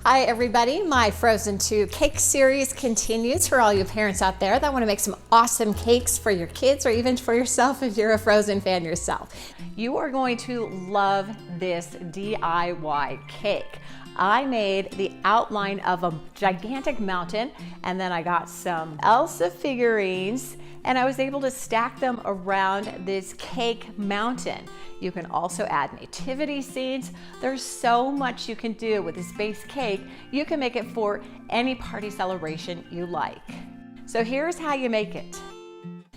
Hi everybody, my Frozen 2 cake series continues for all you parents out there that want to make some awesome cakes for your kids or even for yourself if you're a Frozen fan yourself. You are going to love this DIY cake. I made the outline of a gigantic mountain, and then I got some Elsa figurines and I was able to stack them around this cake mountain. You can also add nativity scenes. There's so much you can do with this base cake. You can make it for any party celebration you like. So here's how you make it.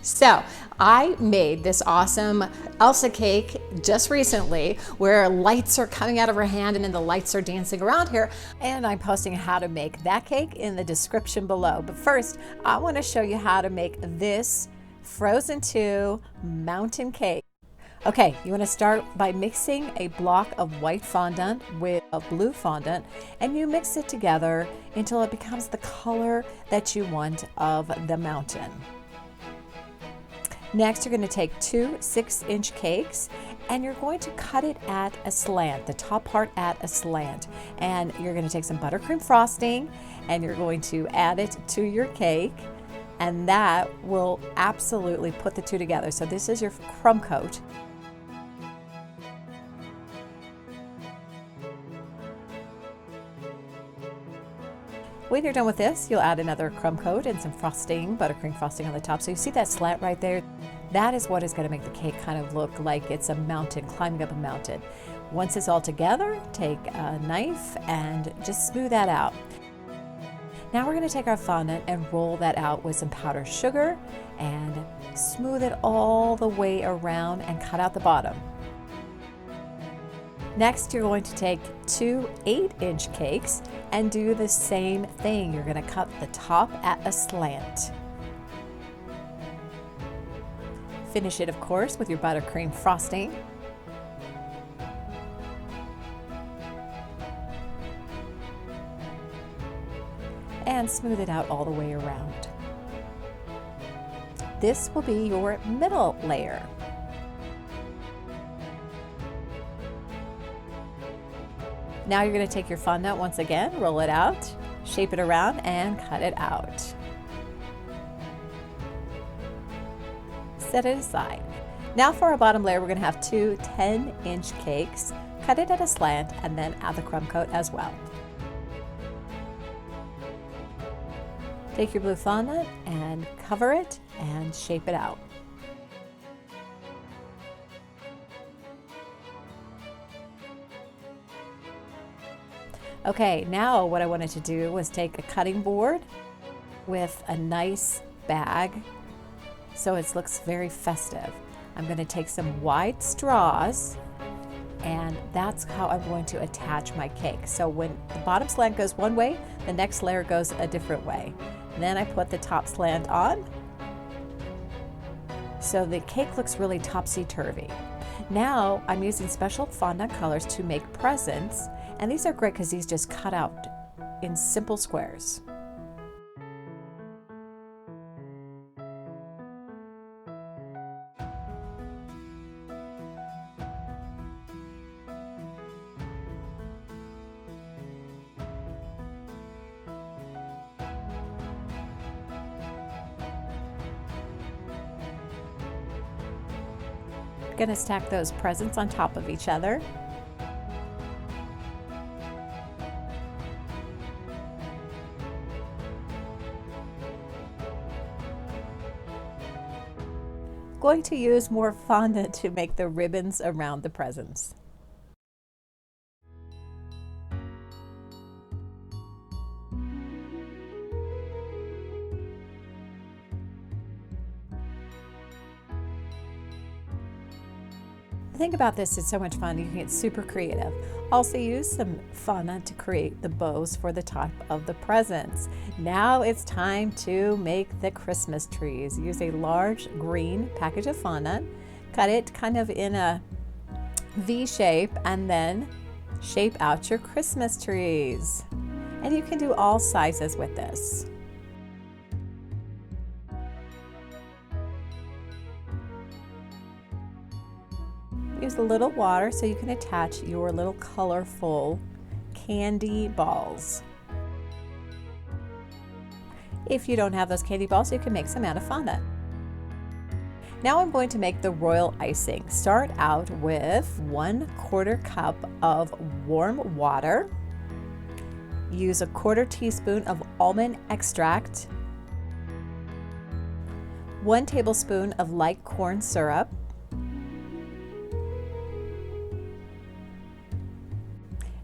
So I made this awesome Elsa cake just recently where lights are coming out of her hand and then the lights are dancing around here. And I'm posting how to make that cake in the description below. But first, I want to show you how to make this Frozen 2 mountain cake. Okay, you want to start by mixing a block of white fondant with a blue fondant, and you mix it together until it becomes the color that you want of the mountain. Next, you're going to take two 6-inch cakes and you're going to cut it at a slant, the top part at a slant. And you're going to take some buttercream frosting and you're going to add it to your cake, and that will absolutely put the two together. So this is your crumb coat. When you're done with this, you'll add another crumb coat and some frosting, buttercream frosting on the top. So you see that slant right there? That is what is going to make the cake kind of look like it's a mountain, climbing up a mountain. Once it's all together, take a knife and just smooth that out. Now we're going to take our fondant and roll that out with some powdered sugar and smooth it all the way around and cut out the bottom. Next, you're going to take two 8-inch cakes and do the same thing. You're going to cut the top at a slant. Finish it, of course, with your buttercream frosting. And smooth it out all the way around. This will be your middle layer. Now you're going to take your fondant once again, roll it out, shape it around, and cut it out. Set it aside. Now for our bottom layer, we're going to have two 10-inch cakes. Cut it at a slant and then add the crumb coat as well. Take your blue fondant and cover it and shape it out. Okay, now what I wanted to do was take a cutting board with a nice bag so it looks very festive. I'm going to take some wide straws, and that's how I'm going to attach my cake. So when the bottom slant goes one way, the next layer goes a different way. And then I put the top slant on, so the cake looks really topsy-turvy. Now I'm using special fondant colors to make presents, and these are great because these just cut out in simple squares. I'm going to stack those presents on top of each other. Going to use more fondant to make the ribbons around the presents. The thing about this is so much fun. You can get super creative. Also use some fondant to create the bows for the top of the presents. Now it's time to make the Christmas trees. Use a large green package of fondant, cut it kind of in a V shape, and then shape out your Christmas trees. And you can do all sizes with this. Use a little water so you can attach your little colorful candy balls. If you don't have those candy balls, you can make some out of fondant. Now I'm going to make the royal icing. Start out with 1/4 cup of warm water. Use a 1/4 teaspoon of almond extract, 1 tablespoon of light corn syrup,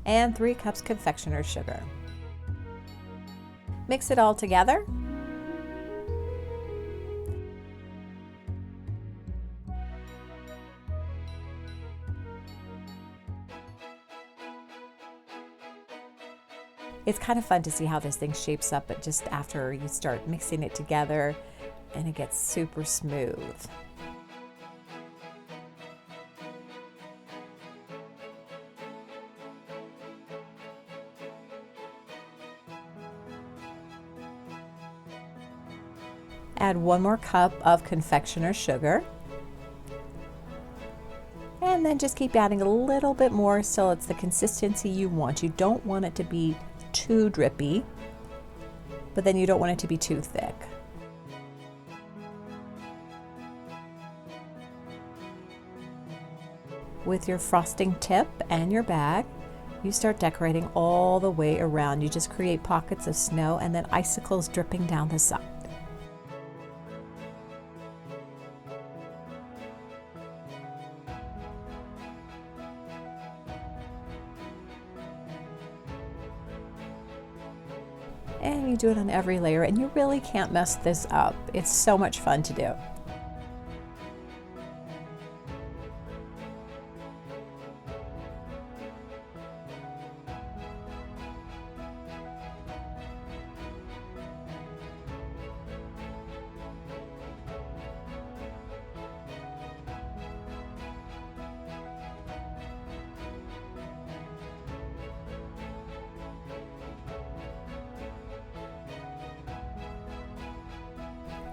and 3 cups confectioner's sugar. Mix it all together. It's kind of fun to see how this thing shapes up, but just after you start mixing it together and it gets super smooth. Add 1 more cup of confectioner's sugar. And then just keep adding a little bit more till it's the consistency you want. You don't want it to be too drippy, but then you don't want it to be too thick. With your frosting tip and your bag, you start decorating all the way around. You just create pockets of snow and then icicles dripping down the side. And you do it on every layer, and you really can't mess this up. It's so much fun to do.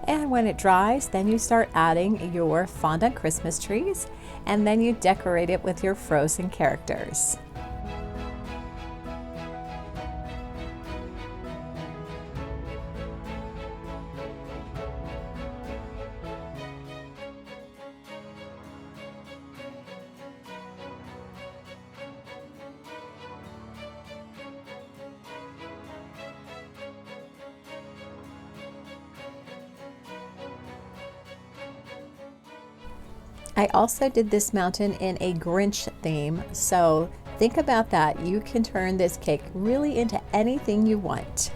And when it dries, then you start adding your fondant Christmas trees, and then you decorate it with your frozen characters. I also did this mountain in a Grinch theme, so think about that. You can turn this cake really into anything you want.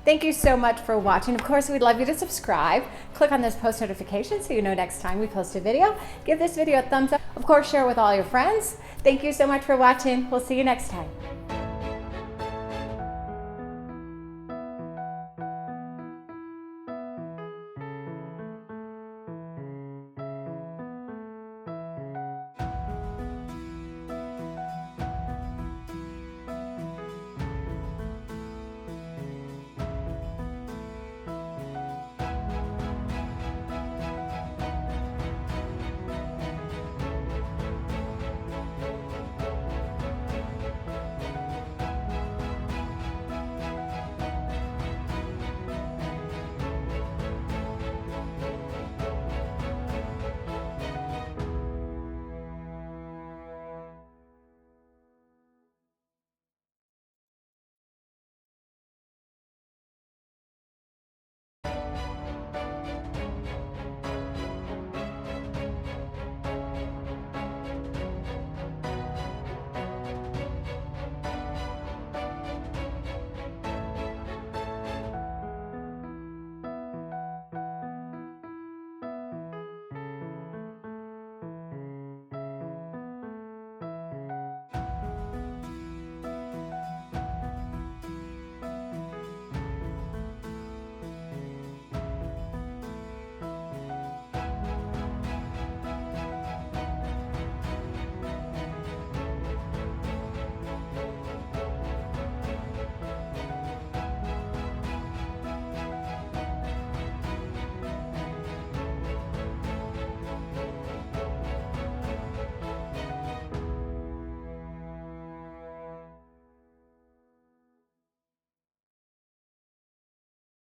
Thank you so much for watching. Of course, we'd love you to subscribe. Click on this post notification so you know next time we post a video. Give this video a thumbs up. Of course, share with all your friends. Thank you so much for watching. We'll see you next time.